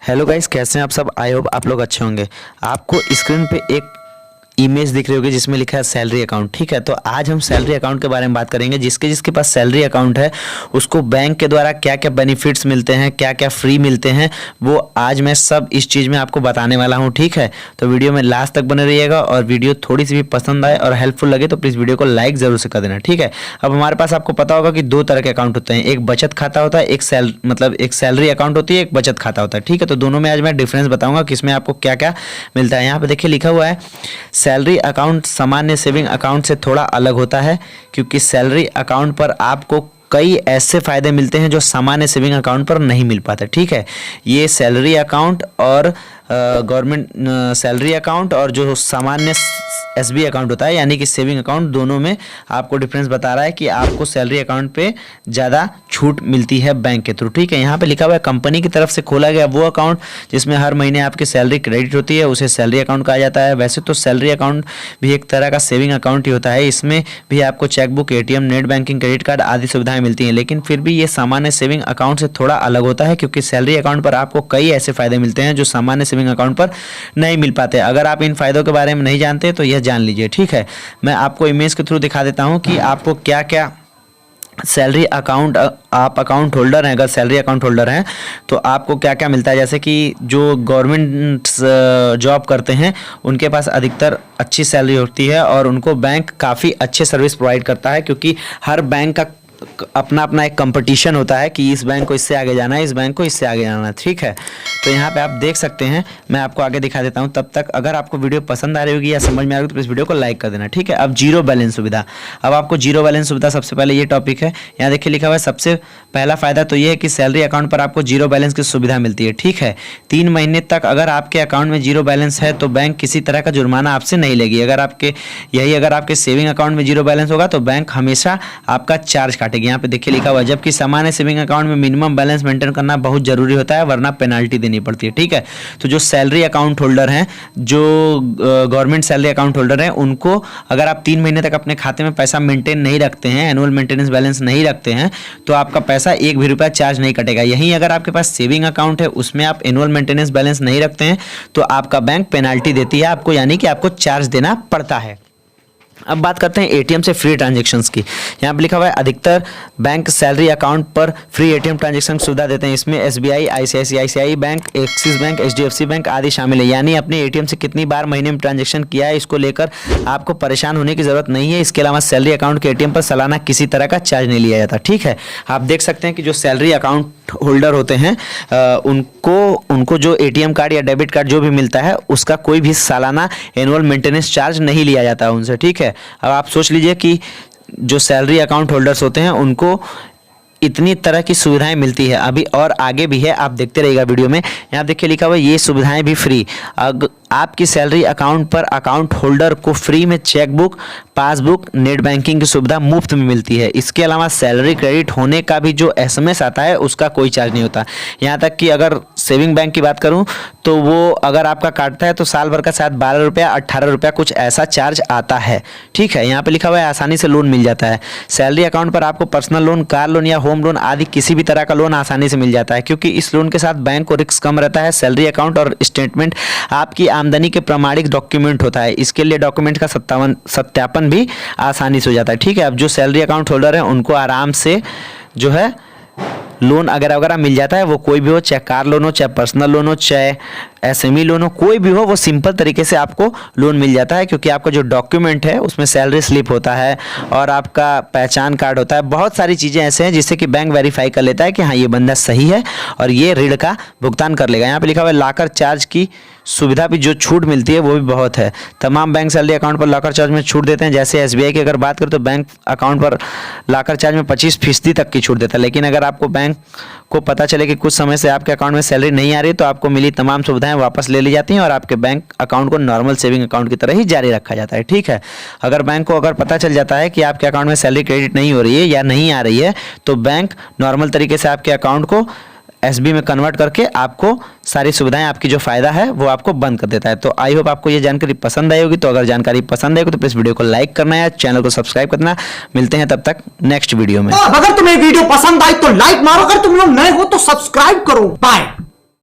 Hello guys, कैसे हैं आप सब। आई होप आप लोग अच्छे होंगे। आपको स्क्रीन पे एक इमेज दिख रही होगी जिसमें लिखा है सैलरी अकाउंट। ठीक है, तो आज हम सैलरी अकाउंट के बारे में बात करेंगे। जिसके पास सैलरी अकाउंट है उसको बैंक के द्वारा क्या क्या बेनिफिट्स मिलते हैं, क्या क्या फ्री मिलते हैं, वो आज मैं सब इस चीज़ में आपको बताने वाला हूँ। ठीक है, तो वीडियो में लास्ट तक बने रहिएगा और वीडियो थोड़ी सी भी पसंद आए और हेल्पफुल लगे तो प्लीज़ वीडियो को लाइक ज़रूर से कर देना। ठीक है, अब हमारे पास आपको पता होगा कि दो तरह के अकाउंट होते हैं। एक बचत खाता होता है, एक सैलरी अकाउंट होती है, एक बचत खाता होता है। ठीक है, तो दोनों में आज मैं डिफरेंस बताऊंगा कि इसमें आपको क्या क्या मिलता है। यहाँ पे देखिए लिखा हुआ है सैलरी अकाउंट सामान्य सेविंग अकाउंट से थोड़ा अलग होता है, क्योंकि सैलरी अकाउंट पर आपको कई ऐसे फायदे मिलते हैं जो सामान्य सेविंग अकाउंट पर नहीं मिल पाते। ठीक है, ये सैलरी अकाउंट और गवर्नमेंट सैलरी अकाउंट और जो सामान्य एसबी अकाउंट होता है यानी कि सेविंग अकाउंट, दोनों में आपको डिफरेंस बता रहा है कि आपको सैलरी अकाउंट पे ज़्यादा छूट मिलती है बैंक के थ्रू। ठीक है, यहाँ पे लिखा हुआ है कंपनी की तरफ से खोला गया वो अकाउंट जिसमें हर महीने आपकी सैलरी क्रेडिट होती है, उसे सैलरी अकाउंट कहा जाता है। वैसे तो सैलरी अकाउंट भी एक तरह का सेविंग अकाउंट ही होता है, इसमें भी आपको chequebook, ATM, net banking, credit card आदि सुविधाएं मिलती हैं, लेकिन फिर भी ये सामान्य सेविंग अकाउंट से थोड़ा अलग होता है, क्योंकि सैलरी अकाउंट पर आपको कई ऐसे फायदे मिलते हैं जो सामान्य सेविंग अकाउंट पर नहीं मिल पाते। अगर आप इन फायदों के बारे में नहीं जानते तो यह जान लीजिए। ठीक है, मैं आपको इमेज के थ्रू दिखा देता हूं कि आपको क्या क्या सैलरी अकाउंट, आप अकाउंट होल्डर हैं, अगर सैलरी अकाउंट होल्डर हैं तो आपको क्या क्या मिलता है। जैसे कि जो गवर्नमेंट जॉब करते हैं उनके पास अधिकतर अच्छी सैलरी होती है और उनको बैंक काफ़ी अच्छे सर्विस प्रोवाइड करता है, क्योंकि हर बैंक का अपना अपना एक कंपटीशन होता है कि इस बैंक को इससे आगे जाना है, इस बैंक को इससे आगे जाना है। ठीक है, तो यहाँ पे आप देख सकते हैं, मैं आपको आगे दिखा देता हूँ। तब तक अगर आपको वीडियो पसंद आ रही होगी या समझ में आ रही होगी तो प्लीज़ वीडियो को लाइक कर देना। ठीक है, अब जीरो बैलेंस सुविधा। अब आपको जीरो बैलेंस सुविधा, सबसे पहले ये टॉपिक है, यहाँ देखिए लिखा हुआ है सबसे पहला फायदा तो ये है कि सैलरी अकाउंट पर आपको जीरो बैलेंस की सुविधा मिलती है। ठीक है, 3 महीने तक अगर आपके अकाउंट में जीरो बैलेंस है तो बैंक किसी तरह का जुर्माना आपसे नहीं लेगी। अगर आपके सेविंग अकाउंट में जीरो बैलेंस होगा तो बैंक हमेशा आपका चार्ज काटेगी। यहाँ पे देखिए लिखा हुआ है, जबकि सामान्य सेविंग अकाउंट में मिनिमम बैलेंस मेंटेन करना बहुत जरूरी होता है, वरना पेनाल्टी देनी पड़ती है। ठीक है, तो जो सैलरी अकाउंट होल्डर हैं, जो गवर्नमेंट सैलरी अकाउंट होल्डर हैं, उनको अगर आप 3 महीने तक अपने खाते में पैसा मेंटेन नहीं रखते हैं, एनुअल मेंटेनेंस बैलेंस नहीं रखते हैं, तो आपका पैसा एक भी रुपया चार्ज नहीं कटेगा। यहीं अगर आपके पास सेविंग अकाउंट है, उसमें आप एनुअल मेंटेनेंस बैलेंस नहीं रखते हैं तो आपका बैंक पेनाल्टी देती है आपको, यानी कि आपको चार्ज देना पड़ता है। अब बात करते हैं एटीएम से फ्री ट्रांजैक्शंस की। यहाँ पे लिखा हुआ है अधिकतर बैंक सैलरी अकाउंट पर फ्री एटीएम ट्रांजैक्शन सुविधा देते हैं। इसमें SBI, ICICI bank, axis bank, HDFC bank आदि शामिल है। यानी अपने एटीएम से कितनी बार महीने में ट्रांजैक्शन किया है, इसको लेकर आपको परेशान होने की जरूरत नहीं है। इसके अलावा सैलरी अकाउंट के एटीएम पर सालाना किसी तरह का चार्ज नहीं लिया जाता। ठीक है, आप देख सकते हैं कि जो सैलरी अकाउंट होल्डर होते हैं उनको जो एटीएम कार्ड या डेबिट कार्ड जो भी मिलता है उसका कोई भी सालाना एनुअल मेंटेनेंस चार्ज नहीं लिया जाता है उनसे। ठीक है, अब आप सोच लीजिए कि जो सैलरी अकाउंट होल्डर्स होते हैं उनको इतनी तरह की सुविधाएं मिलती है, अभी और आगे भी है, आप देखते रहिएगा वीडियो में। यहाँ देखिए लिखा हुआ है ये सुविधाएं भी फ्री। आपकी सैलरी अकाउंट पर अकाउंट होल्डर को फ्री में चेकबुक, पासबुक, नेट बैंकिंग की सुविधा मुफ्त में मिलती है। इसके अलावा सैलरी क्रेडिट होने का भी जो एसएमएस आता है उसका कोई चार्ज नहीं होता। यहाँ तक कि अगर सेविंग बैंक की बात करूँ तो वो अगर आपका काटता है तो साल भर का शायद 12 रुपया, 18 रुपया कुछ ऐसा चार्ज आता है। ठीक है, यहाँ पे लिखा हुआ है आसानी से लोन मिल जाता है। सैलरी अकाउंट पर आपको पर्सनल लोन, कार लोन या होम लोन आदि किसी भी तरह का लोन आसानी से मिल जाता है, क्योंकि इस लोन के साथ बैंक को रिस्क कम रहता है। सैलरी अकाउंट और स्टेटमेंट आपकी आमदनी के प्रमाणिक डॉक्यूमेंट होता है, इसके लिए डॉक्यूमेंट का सत्यापन भी आसानी से हो जाता है। ठीक है, अब जो सैलरी अकाउंट होल्डर है उनको आराम से जो है लोन वगैरह मिल जाता है, वो कोई भी हो, चाहे कार लोन हो, चाहे पर्सनल लोन हो, चाहे एसएमई लोन हो, कोई भी हो, वो सिंपल तरीके से आपको लोन मिल जाता है, क्योंकि आपका जो डॉक्यूमेंट है उसमें सैलरी स्लिप होता है और आपका पहचान कार्ड होता है। बहुत सारी चीज़ें ऐसे हैं जिससे कि बैंक वेरीफाई कर लेता है कि हाँ ये बंदा सही है और ये ऋण का भुगतान कर लेगा। यहाँ पे लिखा हुआ है लॉकर चार्ज की सुविधा भी, जो छूट मिलती है वो भी बहुत है। तमाम बैंक सैलरी अकाउंट पर लॉकर चार्ज में छूट देते हैं। जैसे एसबीआई की अगर बात करें तो बैंक अकाउंट पर लॉकर चार्ज में 25% तक की छूट देता है, लेकिन अगर आपको बैंक को पता चले कि कुछ समय से आपके अकाउंट में सैलरी नहीं आ रही तो आपको मिली तमाम सुविधाएं वापस ले ली जाती हैं और आपके बैंक अकाउंट को नॉर्मल सेविंग अकाउंट की तरह ही जारी रखा जाता है। ठीक है, अगर बैंक को अगर पता चल जाता है कि आपके अकाउंट में सैलरी क्रेडिट नहीं हो रही है या नहीं आ रही है तो बैंक नॉर्मल तरीके से आपके अकाउंट को एसबी में कन्वर्ट करके आपको सारी सुविधाएं, आपकी जो फायदा है वो आपको बंद कर देता है। तो आई होप आपको ये जानकारी पसंद आई होगी। तो अगर जानकारी पसंद आएगी तो प्लीज वीडियो को लाइक करना है, चैनल को सब्सक्राइब करना। मिलते हैं तब तक नेक्स्ट वीडियो में। अगर तुम्हें वीडियो पसंद आई तो लाइक मारो, अगर तुम लोग नए हो तो सब्सक्राइब करो। बाय।